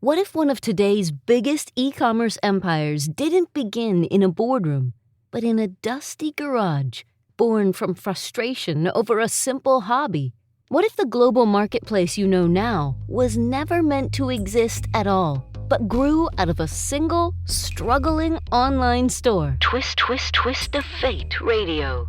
What if one of today's biggest e-commerce empires didn't begin in a boardroom, but in a dusty garage, born from frustration over a simple hobby? What if the global marketplace you know now was never meant to exist at all, but grew out of a single, struggling online store? Twist of Fate Radio.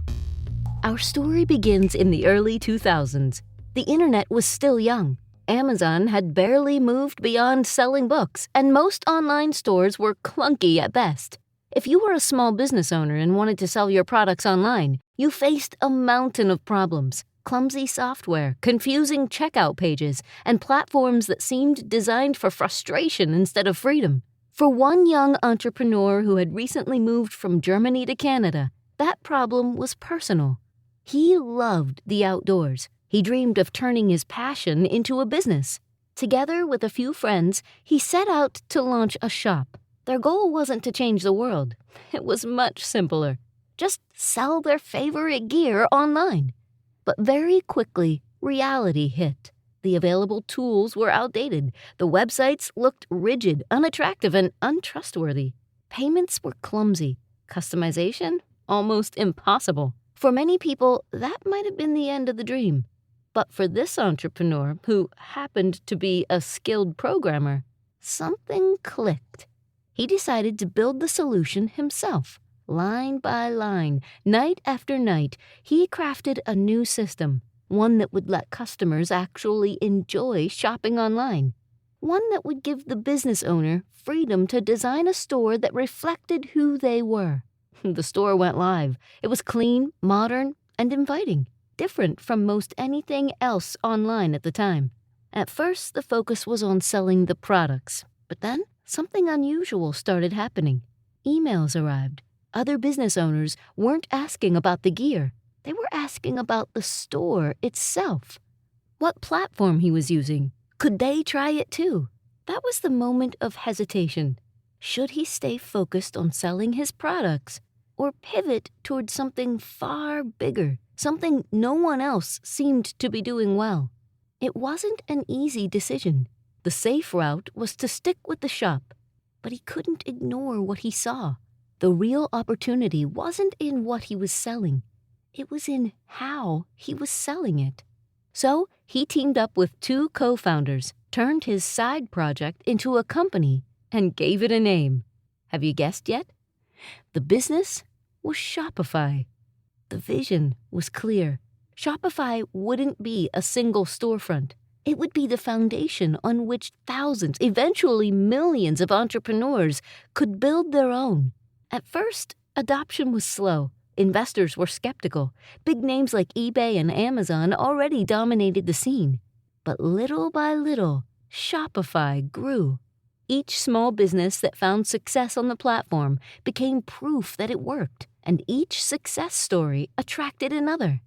Our story begins in the early 2000s. The internet was still young. Amazon had barely moved beyond selling books, and most online stores were clunky at best. If you were a small business owner and wanted to sell your products online, you faced a mountain of problems: clumsy software, confusing checkout pages, and platforms that seemed designed for frustration instead of freedom. For one young entrepreneur who had recently moved from Germany to Canada, that problem was personal. He loved the outdoors. He dreamed of turning his passion into a business. Together with a few friends, he set out to launch a shop. Their goal wasn't to change the world. It was much simpler. Just sell their favorite gear online. But very quickly, reality hit. The available tools were outdated. The websites looked rigid, unattractive, and untrustworthy. Payments were clumsy. Customization? Almost impossible. For many people, that might have been the end of the dream. But for this entrepreneur, who happened to be a skilled programmer, something clicked. He decided to build the solution himself. Line by line, night after night, he crafted a new system, one that would let customers actually enjoy shopping online, one that would give the business owner freedom to design a store that reflected who they were. The store went live. It was clean, modern, and inviting, different from most anything else online at the time. At first, the focus was on selling the products, but then something unusual started happening. Emails arrived. Other business owners weren't asking about the gear. They were asking about the store itself. What platform he was using. Could they try it too? That was the moment of hesitation. Should he stay focused on selling his products or pivot towards something far bigger, something no one else seemed to be doing well? It wasn't an easy decision. The safe route was to stick with the shop, but he couldn't ignore what he saw. The real opportunity wasn't in what he was selling. It was in how he was selling it. So he teamed up with two co-founders, turned his side project into a company, and gave it a name. Have you guessed yet? The business was Shopify. The vision was clear. Shopify wouldn't be a single storefront. It would be the foundation on which thousands, eventually millions of entrepreneurs could build their own. At first, adoption was slow. Investors were skeptical. Big names like eBay and Amazon already dominated the scene. But little by little, Shopify grew. Each small business that found success on the platform became proof that it worked, and each success story attracted another.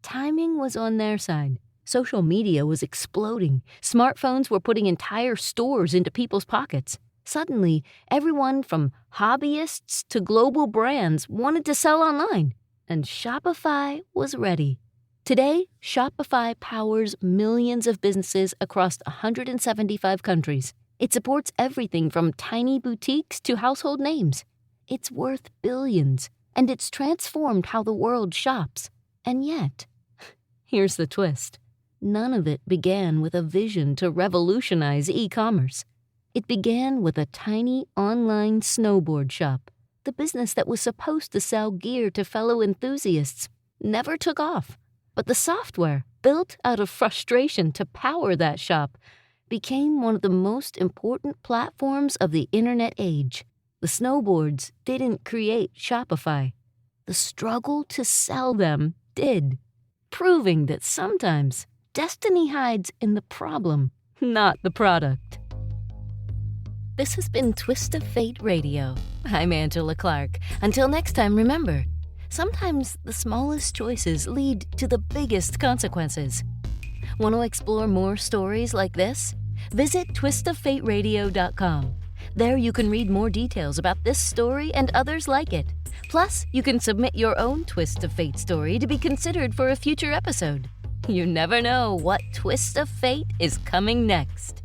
Timing was on their side. Social media was exploding. Smartphones were putting entire stores into people's pockets. Suddenly, everyone from hobbyists to global brands wanted to sell online, and Shopify was ready. Today, Shopify powers millions of businesses across 175 countries. It supports everything from tiny boutiques to household names. It's worth billions, and it's transformed how the world shops. And yet, here's the twist. None of it began with a vision to revolutionize e-commerce. It began with a tiny online snowboard shop. The business that was supposed to sell gear to fellow enthusiasts never took off. But the software, built out of frustration to power that shop, became one of the most important platforms of the internet age. The snowboards didn't create Shopify. The struggle to sell them did, proving that sometimes destiny hides in the problem, not the product. This has been Twist of Fate Radio. I'm Angela Clark. Until next time, remember, sometimes the smallest choices lead to the biggest consequences. Want to explore more stories like this? Visit twistoffateradio.com. There you can read more details about this story and others like it. Plus, you can submit your own Twist of Fate story to be considered for a future episode. You never know what twist of fate is coming next.